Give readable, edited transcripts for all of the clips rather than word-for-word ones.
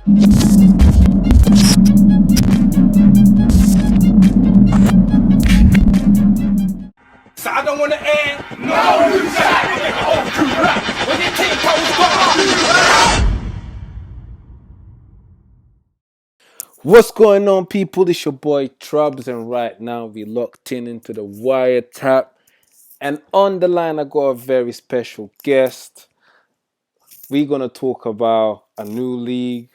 So I don't wanna end. No, you shot. I make a whole crew rap. When you take What's going on, people? It's your boy Troubz, and right now we locked in into the Wiretap. And on the line, I got a very special guest. We're gonna talk about a new league,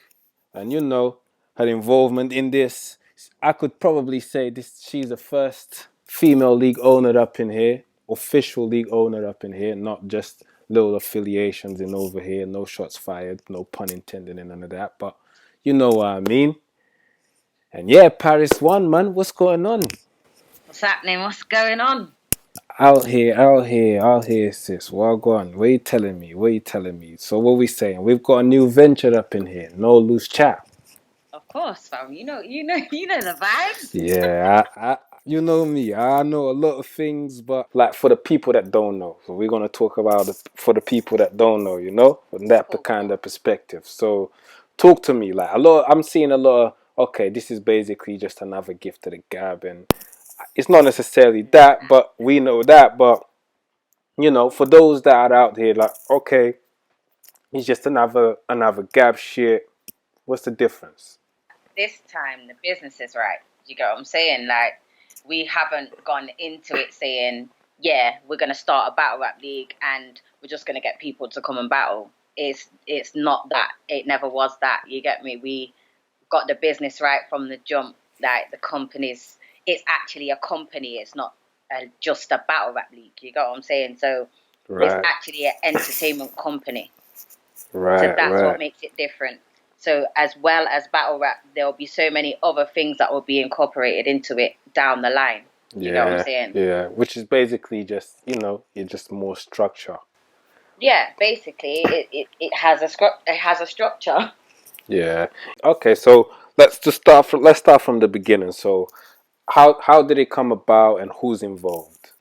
and her involvement in this. I could probably say this. She's the first female league owner up in here, official league owner up in here, not just little affiliations in over here. No shots fired, no pun intended, and none of that. But you know what I mean. And yeah, Pariz1, man, what's going on? What's happening? What's going on? Out here, sis. Well, go on. What are you telling me? So what we saying? We've got a new venture up in here. No loose chat. Of course, fam. You know the vibes. Yeah, I you know me. I know a lot of things, but like for the people that don't know, so we're gonna talk about it for the people that don't know. From that kind of perspective. So, talk to me. Like a lot, I'm seeing a lot of. Okay, this is basically just another gift to the Gab, and it's not necessarily that, but we know that. But for those that are out here, like, okay, it's just another Gab shit. What's the difference? This time the business is right. You get what I'm saying? Like, we haven't gone into it saying, yeah, we're gonna start a battle rap league and we're just gonna get people to come and battle. It's not that. It never was that. You get me? We got the business right from the jump. Like, it's actually a company. It's not just a battle rap league. You get what I'm saying? So Right. It's actually an entertainment company. Right. So that's right. what makes it different. So as well as battle rap, there will be so many other things that will be incorporated into it down the line. You know what I'm saying? Yeah, which is basically just, it's just more structure. Yeah, basically, it has a structure. Yeah. Okay, so let's start from the beginning. So how did it come about and who's involved?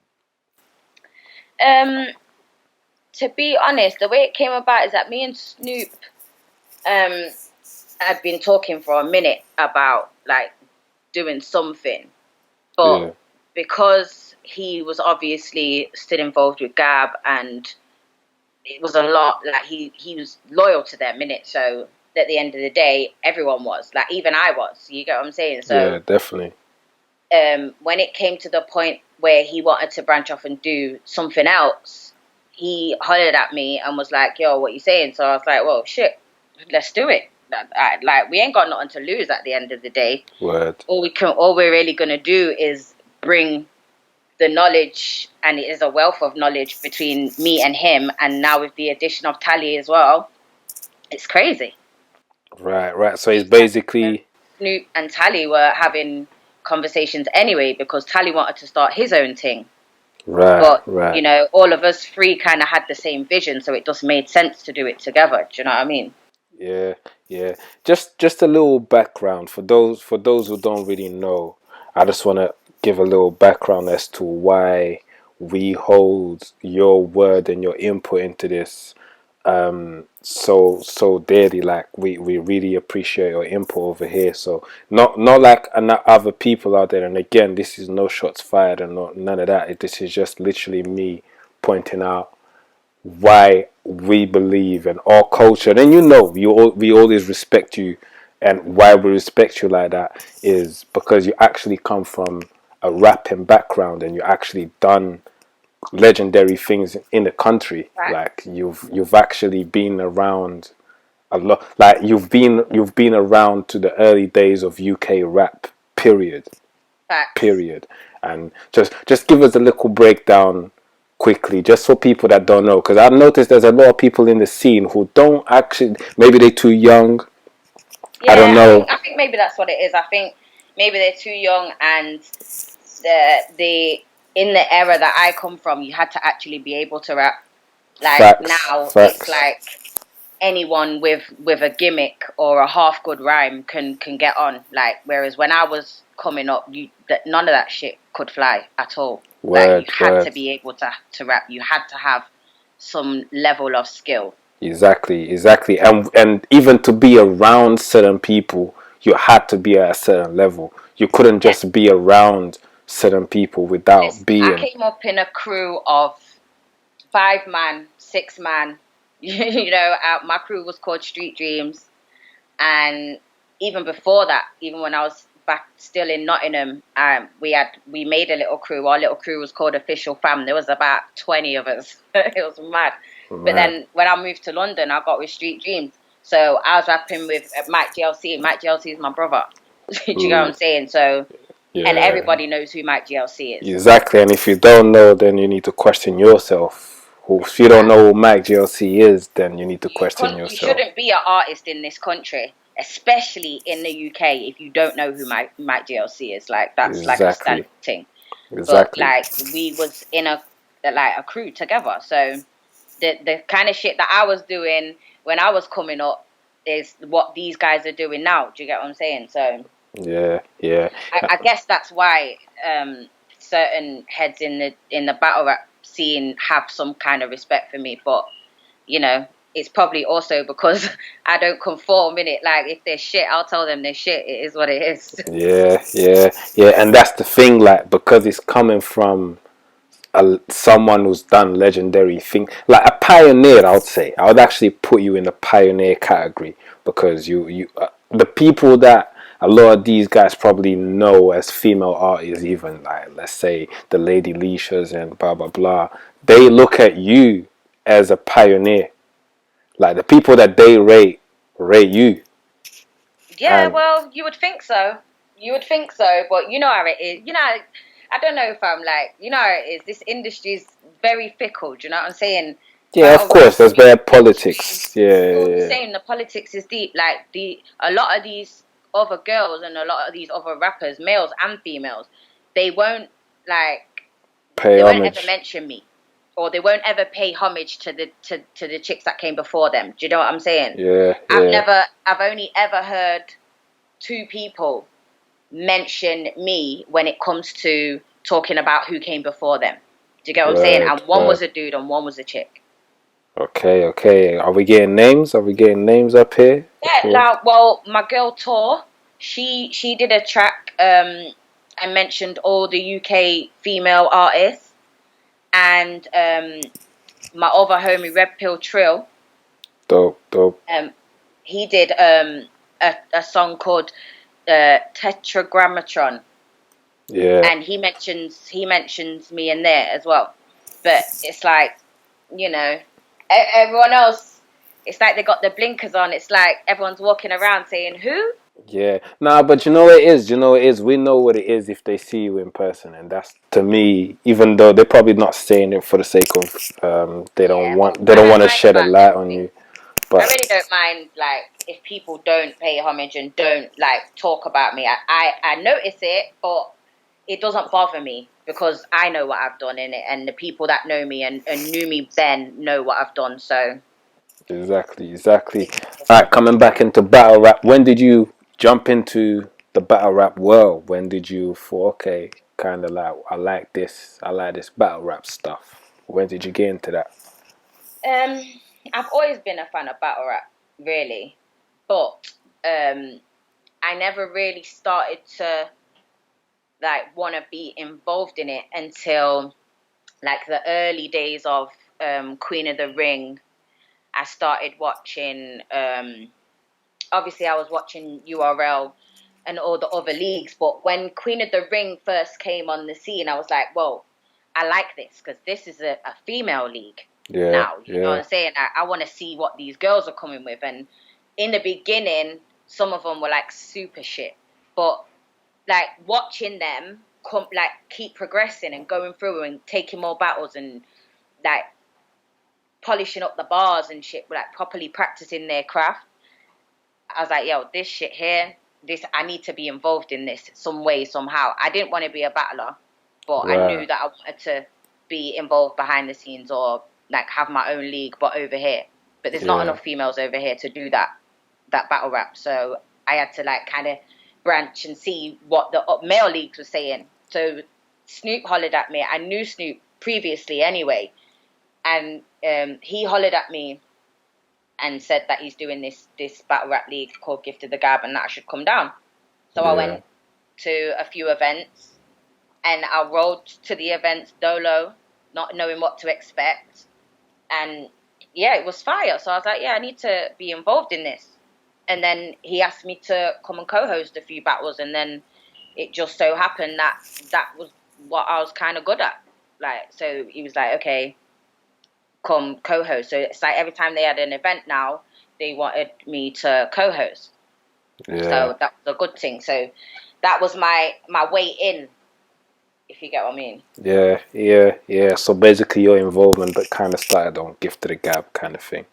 To be honest, the way it came about is that me and Snoop had been talking for a minute about like doing something, but because he was obviously still involved with Gab and it was a lot, like he was loyal to them, innit? So at the end of the day, everyone was, like, even I was, you get what I'm saying? So yeah, definitely. When it came to the point where he wanted to branch off and do something else, he hollered at me and was like, yo, what you saying? So I was like, well, shit, let's do it. Like, we ain't got nothing to lose at the end of the day. Word. All we're really gonna do is bring the knowledge, and it is a wealth of knowledge between me and him, and now with the addition of Tally as well, it's crazy. Right. So it's basically Snoop and Tally were having conversations anyway because Tally wanted to start his own thing. But all of us three kind of had the same vision, so it just made sense to do it together. Do you know what I mean? Yeah. Just a little background for those who don't really know. I just want to give a little background as to why we hold your word and your input into this so dearly. Like, we really appreciate your input over here. So not like other people out there. And again, this is no shots fired and none of that. This is just literally me pointing out why we believe in our culture. And we always respect you, and why we respect you like that is because you actually come from a rapping background and you actually done legendary things in the country. Right. Like, you've actually been around a lot. Like, you've been around to the early days of UK rap, period. And just give us a little breakdown quickly, just for people that don't know, because I've noticed there's a lot of people in the scene who don't actually, maybe they're too young. Yeah, I don't know. I think maybe that's what it is. I think maybe they're too young, and in the era that I come from, you had to actually be able to rap. Like, now it's like anyone with a gimmick or a half good rhyme can get on. Like, whereas when I was coming up, none of that shit could fly at all. Like, you had to be able to rap. You had to have some level of skill. Exactly. And even to be around certain people, you had to be at a certain level. You couldn't Yeah. just be around certain people without Listen, I being. came up in a crew of 5 man, 6 man. My crew was called Street Dreams, and even before that, even when I was back still in Nottingham, we made a little crew. Our little crew was called Official Fam. There was about 20 of us. It was mad. But Man. then when I moved to London, I got with Street Dreams. So I was rapping with Mike GLC. Mike GLC is my brother. Do you know what I'm Ooh, saying? So, and yeah. everybody knows who Mike GLC is. Exactly. And if you don't know, then you need to question yourself. If you don't Fam, know who Mike GLC is, then you need to question you yourself. shouldn't be an artist in this country, especially in the UK, if you don't know who Mike GLC is. Like, that's like a Exactly. standard thing. But Exactly. like, we was in a crew together. So the kind of shit that I was doing when I was coming up is what these guys are doing now. Do you get what I'm saying? So Yeah. I guess that's why certain heads in the battle rap scene have some kind of respect for me. But it's probably also because I don't conform in it. Like, if they're shit, I'll tell them they're shit. It is what it is. Yeah. And that's the thing, like, because it's coming from someone who's done legendary thing, like a pioneer. I would actually put you in the pioneer category, because you the people that a lot of these guys probably know as female artists, even like, let's say, the Lady Leishas and blah blah blah, they look at you as a pioneer. Like, the people that they rate you. Yeah, And well, you would think so. You would think so, but you know how it is. I don't know if I'm like, how it is. This industry is very fickle. Do you know what I'm saying? yeah, of Battle rap course, there's bad industry, politics. Yeah, all the yeah. same. The politics is deep. Like, a lot of these other girls and a lot of these other rappers, males and females, they won't like Pay they won't ever homage. mention me, or they won't ever pay homage to the chicks that came before them. Do you know what I'm saying? Yeah. I've only ever heard two people mention me when it comes to talking about who came before them. Do you get what I'm saying? And one Word. was a dude and one was a chick. Okay. Are we getting names? Are we getting names up here? Yeah, Before? like, well, my girl Tor, she did a track and mentioned all the UK female artists, and my other homie Red Pill Trill, Dope. um, he did a song called Tetragrammatron, Yeah. and he mentions me in there as well. But it's like, everyone else, it's like they got the blinkers on. It's like everyone's walking around saying who. Yeah. Nah, but you know what it is? You know what it is? We know what it is if they see you in person. And that's, to me, even though they're probably not saying it for the sake of, Yeah, but they I don't don't want to mind shed a about light them on things. you. But I really don't mind, like, if people don't pay homage and don't, like, talk about me. I notice it, but it doesn't bother me because I know what I've done in it, and the people that know me and knew me then know what I've done. So exactly. All right, coming back into battle rap. When did you jump into the battle rap world? When did you thought, okay, kind of like, I like this battle rap stuff? When did you get into that? um, I've always been a fan of battle rap, really, but I never really started to like want to be involved in it until like the early days of Queen of the Ring. I started watching. Obviously, I was watching URL and all the other leagues, but when Queen of the Ring first came on the scene, I was like, "Whoa, I like this because this is a female league Yeah, now." You know what yeah, I'm saying? I want to see what these girls are coming with, and in the beginning, some of them were like super shit, but like watching them come, like keep progressing and going through and taking more battles and like polishing up the bars and shit, like properly practicing their craft. I was like, yo, this shit here, this I need to be involved in this some way, somehow. I didn't want to be a battler, but I knew right, that I wanted to be involved behind the scenes or like have my own league, but over here. But there's not yeah, enough females over here to do that battle rap. So I had to like kind of branch and see what the male leagues were saying. So Snoop hollered at me. I knew Snoop previously anyway, and he hollered at me and said that he's doing this battle rap league called Gift of the Gab and that I should come down. So I Yeah. went to a few events and I rode to the events dolo, not knowing what to expect. And yeah, it was fire. So I was like, yeah, I need to be involved in this. And then he asked me to come and co-host a few battles, and then it just so happened that that was what I was kind of good at. Like, so he was like, okay, come co-host. So it's like every time they had an event now, they wanted me to co-host. Yeah. So that was a good thing. So that was my way in, if you get what I mean. Yeah. So basically, your involvement, but kind of started on Gift of the Gab kind of thing,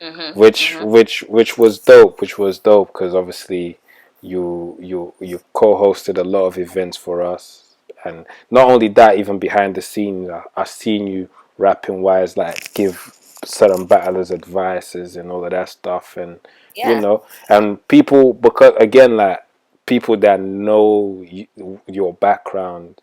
Mhm. which Mhm. which was dope. Which was dope because obviously you co-hosted a lot of events for us, and not only that, even behind the scenes, I seen you rapping wise, like give certain battlers advices and all of that stuff, and you Yeah. know, and people because again, like people that know your background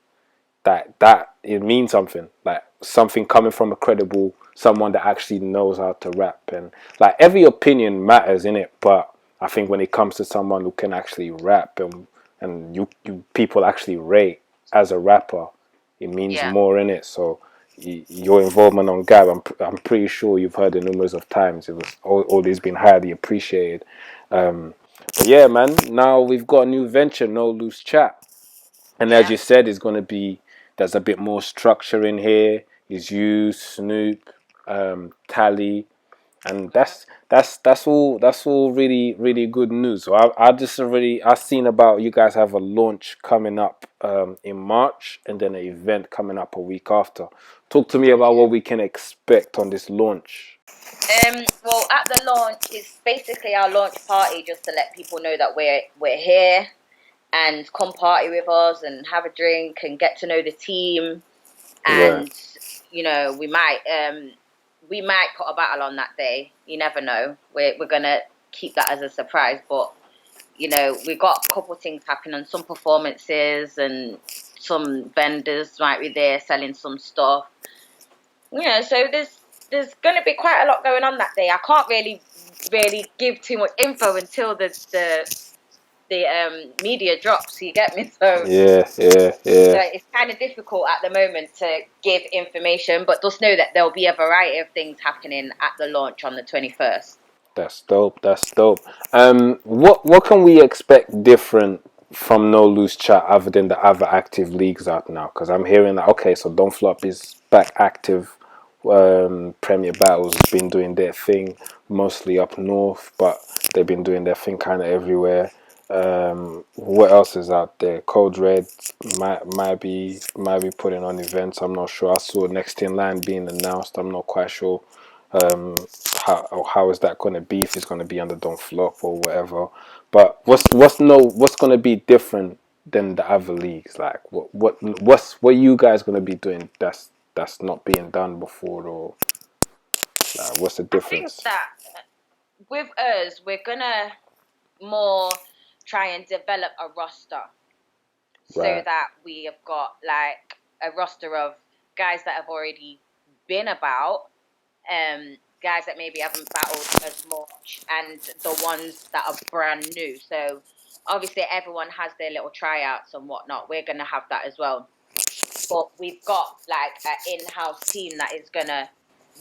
that it means something, like something coming from a credible someone that actually knows how to rap. And like every opinion matters in it, but I think when it comes to someone who can actually rap and you people actually rate as a rapper, it means Yeah. more in it. So your involvement on Gab, I'm pretty sure you've heard it numerous of times. It was always been highly appreciated. But yeah, man, now we've got a new venture, No Loose Chat. And as Yeah. you said, it's going to be, there's a bit more structure in here. It's you, Snoop, Tally, and that's all really good news. So I just already I seen about you guys have a launch coming up in March and then an event coming up a week after. Talk to me about what we can expect on this launch. Well, at the launch, it's basically our launch party just to let people know that we're here and come party with us and have a drink and get to know the team. Yeah, And we might put a battle on that day. You never know. We're gonna keep that as a surprise, but we got a couple of things happening, some performances and some vendors might be there selling some stuff. So there's going to be quite a lot going on that day. I can't really give too much info until the media drops. You get me? So yeah. it's kind of difficult at the moment to give information, but just know that there'll be a variety of things happening at the launch on the 21st. That's dope. That's dope. What can we expect different from No Loose Chat other than the other active leagues out now? Because I'm hearing that okay, so Don't Flop is back active. Premier Battles has been doing their thing mostly up north, but they've been doing their thing kind of everywhere. What else is out there? Code Red might be putting on events. I'm not sure. I saw Next in Line being announced. I'm not quite sure um, how is that going to be, if it's going to be under Don't Flop or whatever. But what's going to be different than the other leagues? Like what you guys going to be doing that's not being done before, or what's the I think difference? that with us, we're gonna more try and develop a roster so Right. that we have got like a roster of guys that have already been about, guys that maybe haven't battled as much, and the ones that are brand new. So obviously everyone has their little tryouts and whatnot. We're gonna have that as well. But we've got like an in-house team that is gonna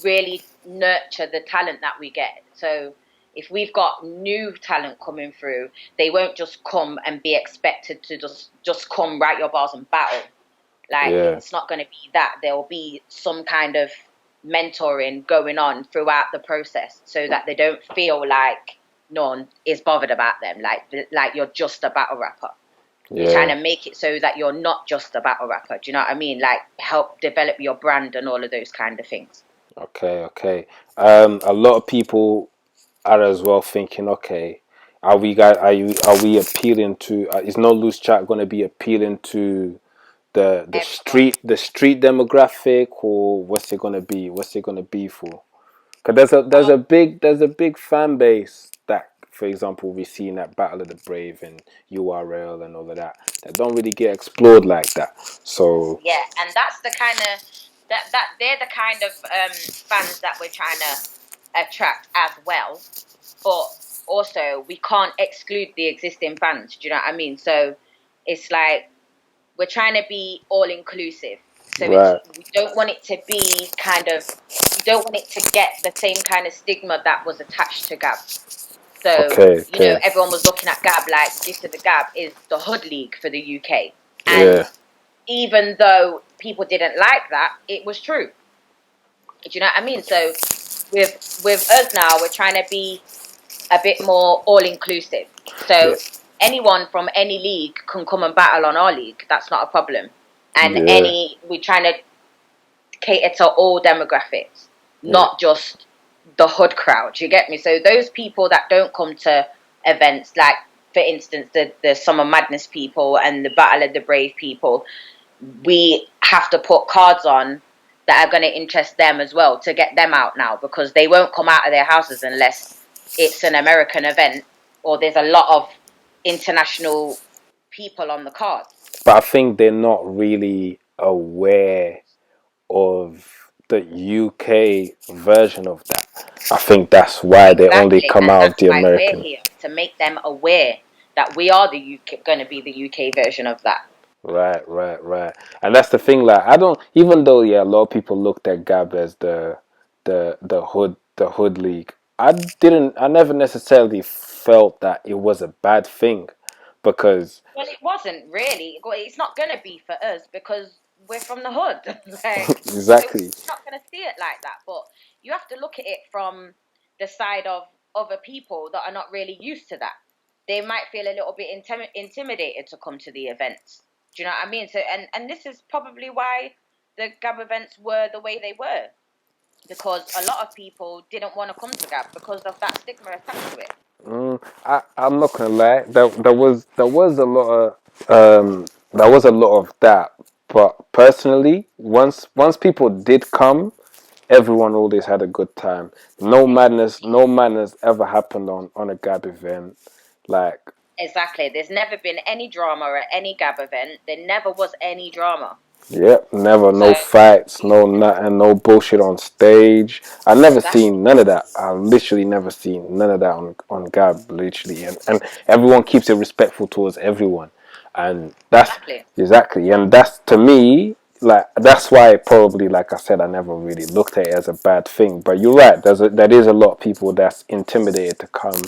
really nurture the talent that we get. So if we've got new talent coming through, they won't just come and be expected to just come write your bars and battle. Like Yeah. it's not going to be that. There will be some kind of mentoring going on throughout the process, so that they don't feel like no one is bothered about them. Like you're just a battle rapper. We're trying Yeah. to make it so that you're not just a battle rapper. Do you know what I mean? Like help develop your brand and all of those kind of things. Okay. A lot of people are as well thinking, okay, are we appealing to? Is No Loose Chat going to be appealing to the Everyone. street demographic, or what's it gonna be? What's it gonna be for? Because Oh, there's a big fan base that, for example, we see in that Battle of the Brave and URL and all of that don't really get explored like that. So yeah, and that's the kind of that they're the kind of fans that we're trying to attract as well, but also we can't exclude the existing fans. Do you know what I mean? So it's like we're trying to be all inclusive. So it's Right. we don't want it to be kind of we don't want it to get the same kind of stigma that was attached to Gab. So, Okay. Okay. everyone was looking at Gab like this is the Gab is the hood league for the UK. And Yeah. even though people didn't like that, it was true. Do you know what I mean? So with us now, we're trying to be a bit more all inclusive. Yeah. So anyone from any league can come and battle on our league. That's not a problem. And Yeah. we're trying to cater to all demographics, Yeah. not just the hood crowd. You get me? So those people that don't come to events, like for instance the Summer Madness people and the Battle of the Brave people, we have to put cards on that are going to interest them as well to get them out now, because they won't come out of their houses unless it's an American event or there's a lot of international people on the cards. But I think they're not really aware of the UK version of that. I think that's why they only Exactly, come and out of that's the why we're American. here to make them aware that we are the UK, going to be the UK version of that. Right, right, right. And that's the thing, like I don't even though yeah, a lot of people looked at Gab as the hood league. I never necessarily felt that it was a bad thing because Well, it wasn't really. It's not going to be for us because we're from the hood. Like, so exactly. we're not going to see it like that. But you have to look at it from the side of other people that are not really used to that. They might feel a little bit intimidated to come to the events. Do you know what I mean? So, and this is probably why the Gab events were the way they were, because a lot of people didn't want to come to Gab because of that stigma attached to it. I'm not gonna lie. There was a lot of there was a lot of that. But personally, once people did come, everyone always had a good time. No madness ever happened on a Gab event. Like, Exactly. There's never been any drama at any Gab event. There never was any drama. yep, never no So fights, no nothing, no bullshit on stage. I never exactly, seen none of that. I literally never seen none of that on Gab, literally, and everyone keeps it respectful towards everyone, and that's exactly. exactly, and that's to me. Like that's why probably like I said I never really looked at it as a bad thing. But you're right. There is a lot of people that's intimidated to come,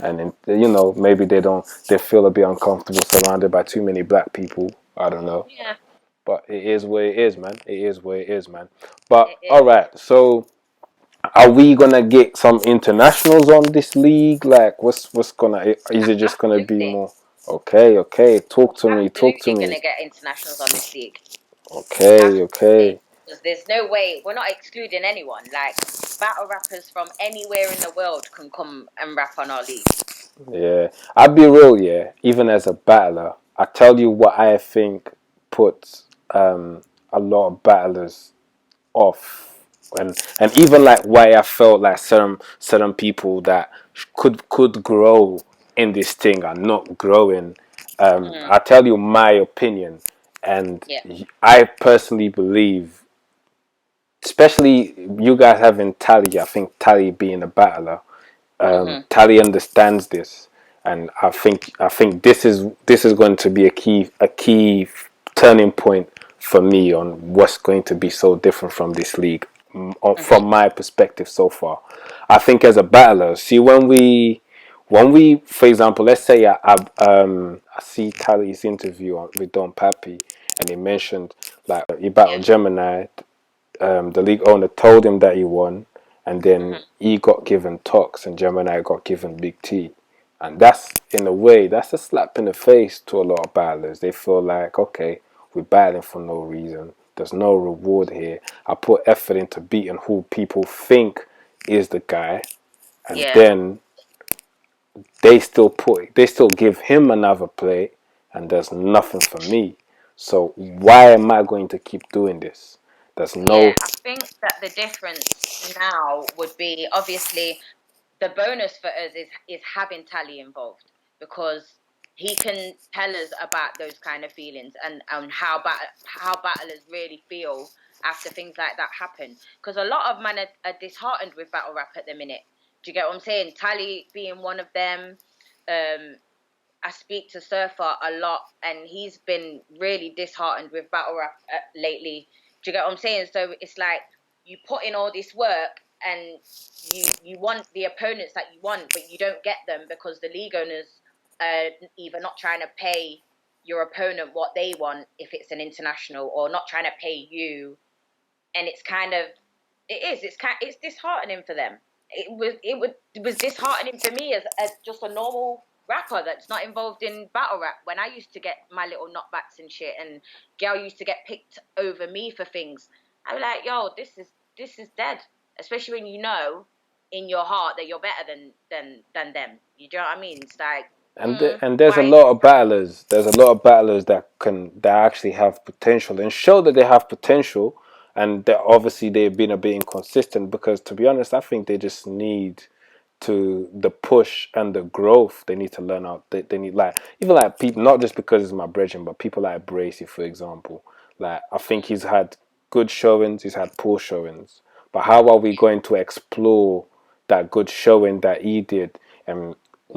and maybe they feel a bit uncomfortable surrounded by too many black people. I don't know. Yeah, But it is what it is, man. It is what it is, man. But it is. all right, so are we gonna get some internationals on this league? Like, what's gonna? Is it just gonna be Absolutely, more? Okay, okay. Talk to me. Talk to absolutely me. gonna get internationals on this league. Okay, Absolutely, okay. because there's no way we're not excluding anyone. Like battle rappers from anywhere in the world can come and rap on our league. Yeah, I'll be real. Yeah, even as a battler, I tell you what I think puts a lot of battlers off, and even like why I felt like certain people that could grow in this thing are not growing. Mm, I tell you my opinion, and yeah. I personally believe, especially you guys having Tally. I think Tally being a battler, Mhm. Tally understands this, and I think this is going to be a key turning point for me on what's going to be so different from this league, from Mhm. my perspective so far. I think as a battler, see when we for example, let's say I see Tally's interview with Don Pappy, and he mentioned like he Yeah. battled Gemini. The league owner told him that he won, and then Mhm. he got given Tox, and Gemini got given Big T. And that's, in a way, that's a slap in the face to a lot of battlers. They feel like, okay, we're battling for no reason. There's no reward here. I put effort into beating who people think is the guy, and Yeah. then they still give him another play, and there's nothing for me. So why am I going to keep doing this? There's no Yeah, I think that the difference now would be obviously the bonus for us is having Tally involved, because he can tell us about those kind of feelings and how battlers really feel after things like that happen. Because a lot of men are disheartened with battle rap at the minute. Do you get what I'm saying? Tally being one of them. I speak to Surfer a lot, and he's been really disheartened with battle rap lately. Do you get what I'm saying? So it's like you put in all this work, and you want the opponents that you want, but you don't get them because the league owners are either not trying to pay your opponent what they want if it's an international, or not trying to pay you, and it's kind of it's disheartening for them. It was disheartening for me as just a normal rapper that's not involved in battle rap. When I used to get my little knockbacks and shit, and girl used to get picked over me for things, I'm like, yo, this is dead. Especially when you know in your heart that you're better than them. You know what I mean? It's like, And there's a why? lot of battlers. There's a lot of battlers that actually have potential and show that they have potential, and that obviously they've been a bit inconsistent. Because to be honest, I think they just need to the push and the growth. They need to learn out. They need, like, even like people, not just because it's my brethren, but people like Bracy, for example. Like, I think he's had good showings, he's had poor showings, but how are we going to explore that good showing that he did and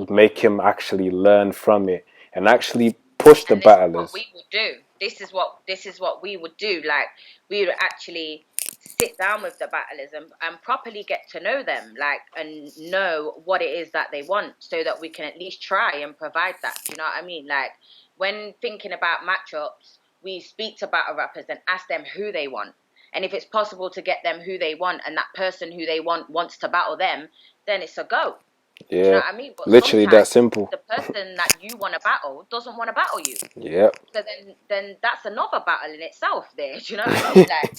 make him actually learn from it and actually push the And this is what battlers? we would do. This is what we would do. Like, we would actually sit down with the battlers and properly get to know them, like, and know what it is that they want, so that we can at least try and provide that. Do you know what I mean? Like, when thinking about matchups, we speak to battle rappers and ask them who they want. And if it's possible to get them who they want, and that person who they want wants to battle them, then it's a go. Do you know Yeah, what I mean? But literally that sometimes simple. the person that you want to battle doesn't want to battle you. Yeah. So then that's another battle in itself there. Do you know what I mean? Like,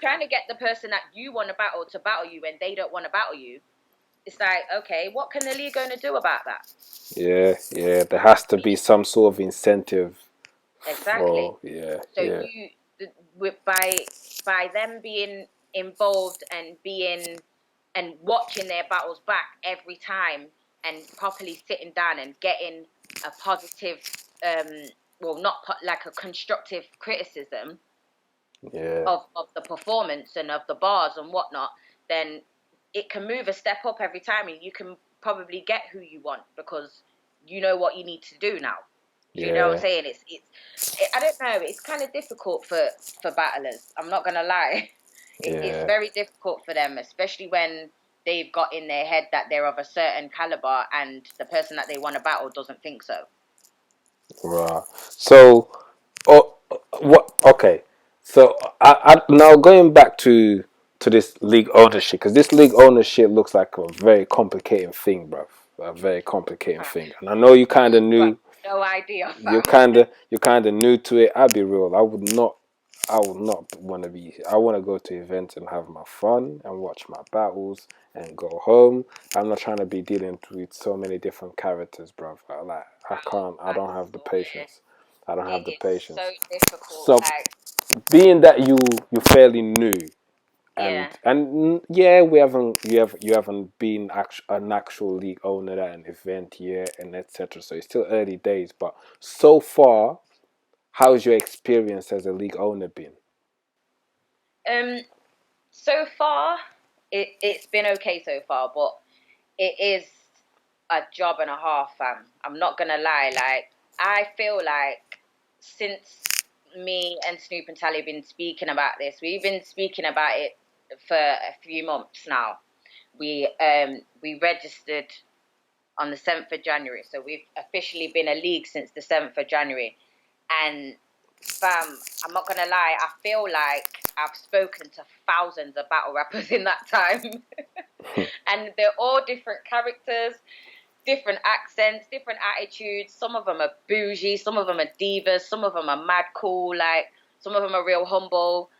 trying to get the person that you want to battle you, when they don't want to battle you. It's like, okay, what can the league going to do about that? Yeah, there has to be some sort of incentive Exactly. for, yeah, So yeah, by them being involved and being and watching their battles back every time, and properly sitting down and getting a positive, well, not like a constructive criticism yeah, of the performance and of the bars and whatnot, then it can move a step up every time, and you can probably get who you want because you know what you need to do now. Do you know what I'm yeah, saying? I don't know. It's kind of difficult for battlers. I'm not gonna lie. It's yeah. very difficult for them, especially when they've got in their head that they're of a certain caliber, and the person that they want to battle doesn't think so. Right. So, oh, what? Okay. So, now going back to this league ownership, because this league ownership looks like a very complicated thing, bruv. A very complicated thing, and I know you kind of You have knew. no idea, You're fam. kind of you're kind of new to it. I'll be real. I would not want to be. I want to go to events and have my fun and watch my battles and go home. I'm not trying to be dealing with so many different characters, bro. I can't. I I don't have the swear, patience. I don't have the it is so patience. difficult. So, Like, being that you're fairly new, yeah. yeah, you haven't been an actual league owner at an event yet, and etc. So it's still early days, but so far, how's your experience as a league owner been? Um. So far, it's been okay so far, but it is a job and a half, fam. I'm not gonna lie. Like, I feel like since me and Snoop and Tally have been speaking about this, we've been speaking about it for a few months now. We registered on the 7th of January, so we've officially been a league since the 7th of January. And fam, I'm not gonna lie, I feel like I've spoken to thousands of battle rappers in that time. And they're all different characters, different accents, different attitudes. Some of them are bougie, some of them are divas, some of them are mad cool, like, some of them are real humble.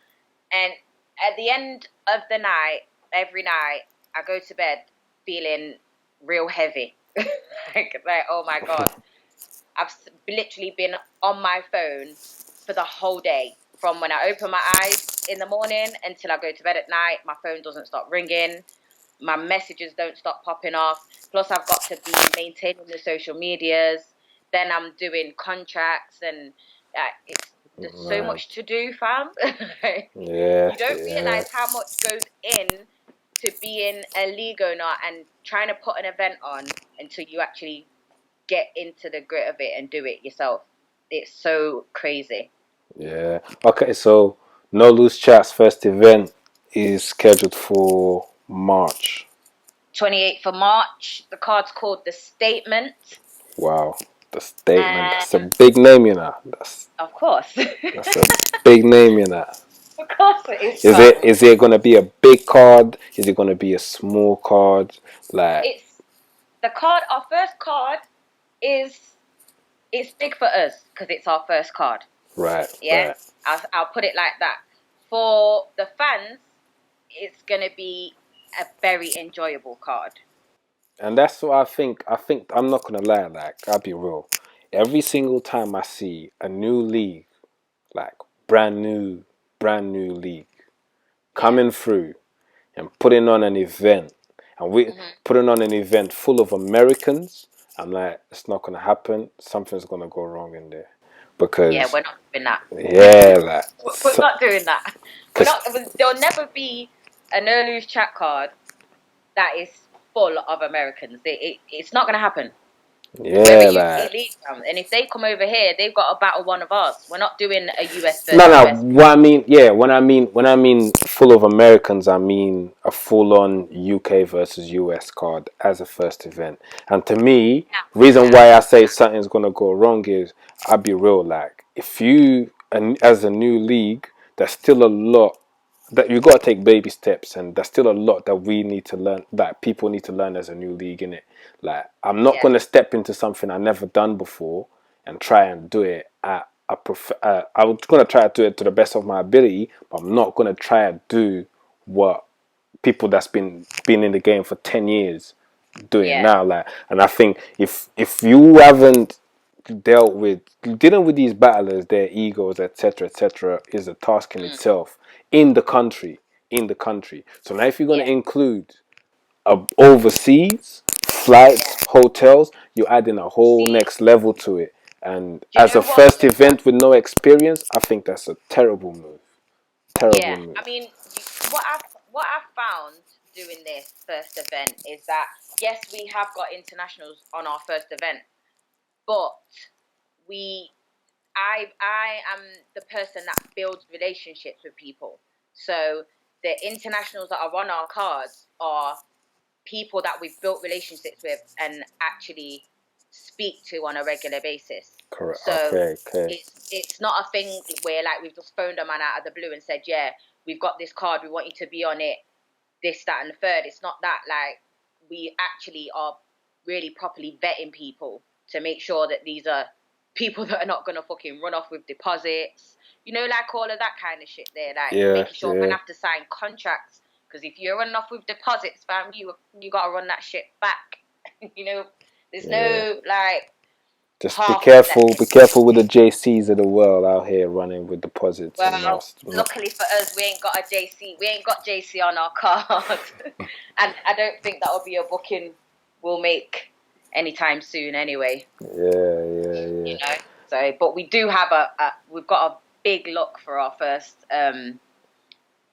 And at the end of the night, every night, I go to bed feeling real heavy. like, oh my God. I've literally been on my phone for the whole day. From when I open my eyes in the morning until I go to bed at night, my phone doesn't stop ringing. My messages don't stop popping off. Plus, I've got to be maintaining the social medias. Then I'm doing contracts, and there's so Man. much to do, fam. Yeah, You don't yeah, realize how much goes in to being a league owner and trying to put an event on until you actually get into the grit of it and do it yourself. It's so crazy. yeah. Okay, so No Loose Chat's first event is scheduled for March. 28th of March. The card's called The Statement. Wow, the statement. That's a Um, big name, you know. of course. That's a big name, you know. Of course it is, Is fam. it gonna be a big card? Is it gonna be a small card? Like, It's the card, our first card is, it's big for us because it's our first card. right, Yeah, right. I'll put it like that. For the fans, it's gonna be a very enjoyable card. And that's what I think. I think I'm not gonna lie, like, I'll be real. Every single time I see a new league, like brand new league Yeah. coming through and putting on an event, and we Hmm. putting on an event full of Americans, I'm like, it's not gonna happen. Something's gonna go wrong in there, Yeah, because we're not doing that. yeah, like, We're not doing that. We're cause not. There'll never be a no lose chat card that is full of Americans. It's not gonna happen. We're a yeah, UK like. league, fam, and if they come over here, they've got to battle one of us. We're not doing a US No, versus no. US. What I mean, yeah. When I mean full of Americans, I mean a full-on UK versus US card as a first event. And to me, reason Nah. why I say something's gonna go wrong is, I'll be real. Like, if you, and as a new league, there's still a lot that you gotta take baby steps, and there's still a lot that we need to learn, that people need to learn as a new league, in it. Like, I'm not Yeah. gonna step into something I never done before and try and do it at I was gonna try to do it to the best of my ability, but I'm not gonna try and do what people that's been in the game for 10 years doing Yeah. now. Like, and I think if you haven't dealing with these battlers, their egos, etc., is a task in Mm. itself in the country. In the country. So now, if you're gonna Yeah. include overseas flights, Yeah. hotels, you're adding a whole See, next level to it. And do you as a know what? first event with no experience, I think that's a terrible move. Terrible Yeah. move. I mean, what I've found doing this first event is that yes, we have got internationals on our first event, but we I am the person that builds relationships with people. So the internationals that are on our cards are people that we've built relationships with and actually speak to on a regular basis. Correct. So Okay. Okay. it's not a thing where like we've just phoned a man out of the blue and said, yeah, we've got this card, we want you to be on it, this, that, and the third. It's not that. Like, we actually are really properly vetting people to make sure that these are people that are not gonna fucking run off with deposits. You know, like all of that kind of shit there. Like Yeah. making sure we're Yeah. gonna have to sign contracts because if you're running off with deposits, fam, you gotta run that shit back. You know, there's Yeah. no like Just be half step. careful. Be careful with the JCs of the world out here running with deposits and Well, most. luckily for us, we ain't got a JC. We ain't got JC on our card, and I don't think that will be a booking we'll make anytime soon. Anyway, Yeah. Yeah. you Yeah. know. So, but we do have we've got a big look for our first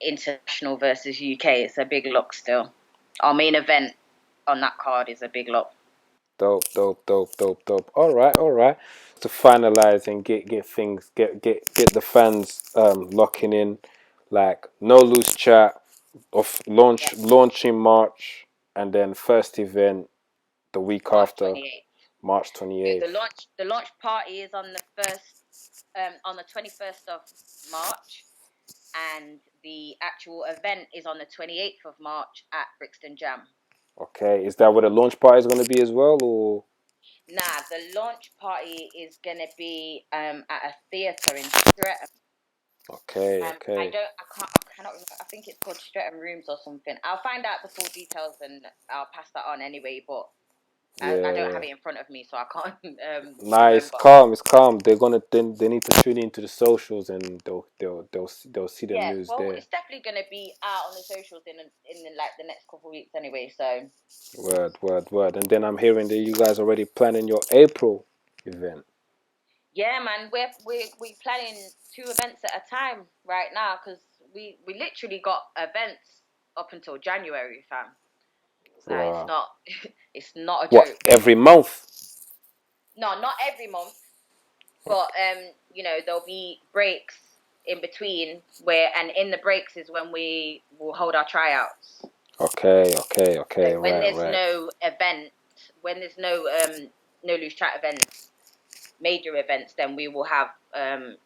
international versus UK. It's a big look still. Our main event on that card is a big look. Dope, dope, dope, dope, dope. All right, all right. To finalize and get things, get the fans locking in, like No Loose Chat of Yeah, launch in March, and then first event the week March after, 28th. March twenty So eighth. the launch party is on the on the 21st of March, and the actual event is on the 28th of March at Brixton Jamm. Okay, is that where the launch party is going to be as well, or? Nah, the launch party is gonna be at a theatre in Streatham. Okay, I okay. don't, I cannot remember. I think it's called Streatham Rooms or something. I'll find out the full details and I'll pass that on anyway. But I don't have Yeah. it in front of me, so I can't Nah, it's remember. calm. It's calm. They need to tune into the socials, and they'll see the Yeah, news well, there. it's definitely gonna be out on the socials like the next couple of weeks anyway. So Word, word, word. And then I'm hearing that you guys already planning your April event. Yeah, man, we planning 2 events at a time right now because we literally got events up until January, fam. Like it's Wow. not it's not a What, joke. every month? No, not every month, but there'll be breaks in between and in the breaks is when we will hold our tryouts. Okay, So when right, there's right. no event, when there's no loose chat events, major events, then we will have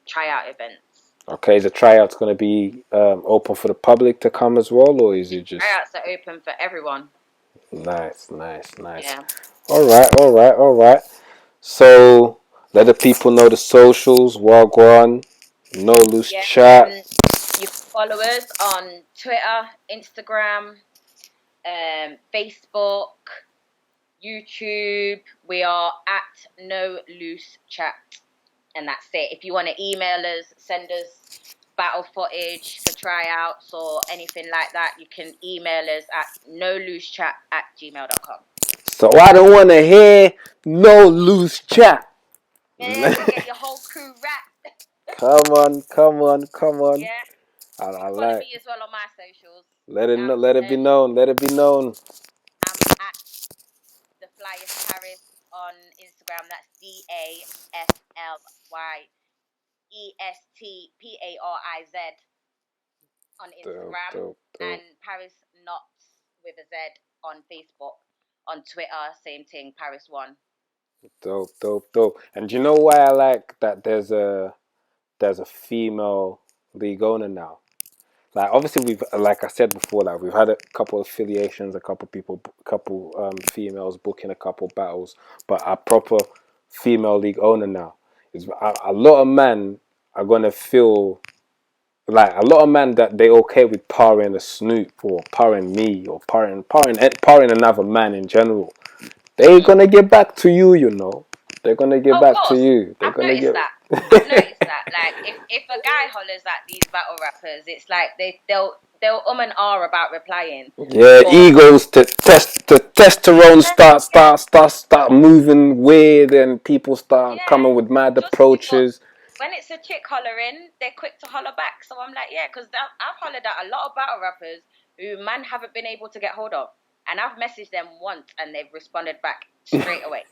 tryout events. Okay, is the tryout's going to be open for the public to come as well, or is it just Tryouts are open for everyone. nice? Yeah. All right. So let the people know the socials. Wagwan, no loose Yeah. chat. You can follow us on Twitter, Instagram, Facebook, YouTube. We are at No Loose Chat, and that's it. If you want to email us, send us battle footage for tryouts or anything like that, you can email us at noloosechat@gmail.com. So I don't want to hear no loose chat. Yeah, to get your whole crew wrapped. Come on. Yeah. You I can follow like. me as well on my socials. Let it know, let it be known. Let it be known. I'm at the flyest Pariz on Instagram. That's DAFLYESTPARIZ on Instagram, Dope. and Pariz not with a Z on Facebook. On Twitter, same thing, Pariz1. Dope. And do you know why I like that there's a female league owner now? Like obviously we've, like I said before, like we've had a couple of affiliations, a couple people, females booking a couple battles, but a proper female league owner now is a lot of men are gonna feel like a lot of men that they okay with parring a Snoop or parring me or parring another man in general. They're gonna get back to you, you know. They're gonna get Of back to course, you. They're I've gonna noticed get. that. I've noticed that. Like, if a guy hollers at these battle rappers, it's like they'll and ah about replying. Yeah, But egos to testosterone yeah, yeah, start moving weird, and people start yeah. coming with mad Trust me. But approaches. when it's a chick hollering, they're quick to holler back. So I'm like, yeah, because I've hollered at a lot of battle rappers who man haven't been able to get hold of, and I've messaged them once and they've responded back straight away.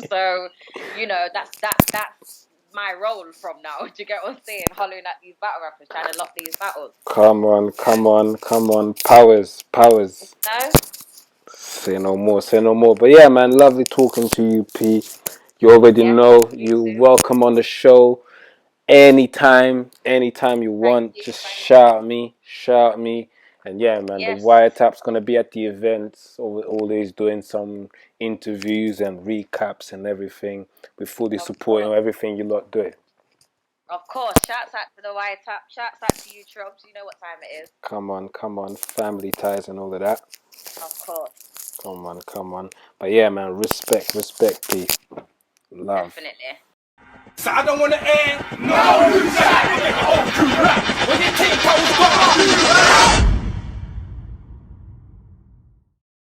So, that's my role from now. Do you get what I'm saying? Hollering at these battle rappers, trying to lock these battles. Come on, powers. No? Say no more. But yeah, man, lovely talking to you, P. You already Yeah, know you you're too. welcome on the show anytime you Thank want. you, Just thank you. shout me. And yeah, man, the Yes, Wiretap's gonna be at the events, always doing some interviews and recaps and everything. We're fully of supporting course. everything you lot do. Of course. Shouts out to the Wiretap. Shouts out to you, Troubz. You know what time it is. Come on, family ties and all of that. Of course. Come on. But yeah, man, respect, P. Love. Definitely. So I don't want to end. No,